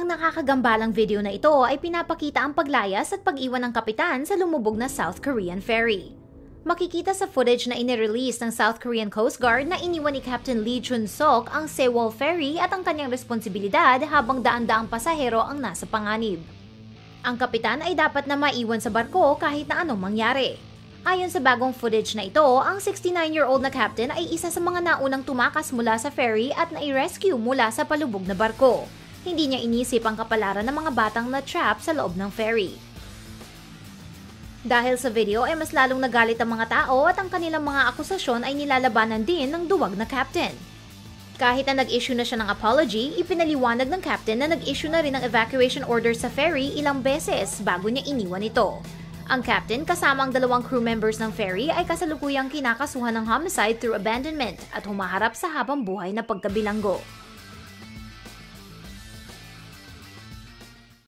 Ang nakakagambalang video na ito ay pinapakita ang paglayas at pag-iwan ng kapitan sa lumubog na South Korean ferry. Makikita sa footage na inirelease ng South Korean Coast Guard na iniwan ni Captain Lee Chun-sok ang Sewol Ferry at ang kanyang responsibilidad habang daan-daang pasahero ang nasa panganib. Ang kapitan ay dapat na maiwan sa barko kahit na anong mangyari. Ayon sa bagong footage na ito, ang 69-year-old na captain ay isa sa mga naunang tumakas mula sa ferry at nai-rescue mula sa palubog na barko. Hindi niya inisip ang kapalaran ng mga batang na-trap sa loob ng ferry. Dahil sa video ay mas lalong nagalit ang mga tao at ang kanilang mga akusasyon ay nilalabanan din ng duwag na captain. Kahit na nag-issue na siya ng apology, ipinaliwanag ng captain na nag-issue na rin ng evacuation order sa ferry ilang beses bago niya iniwan ito. Ang captain kasama ang 2 crew members ng ferry ay kasalukuyang kinakasuhan ng homicide through abandonment at humaharap sa habang buhay na pagkabilanggo.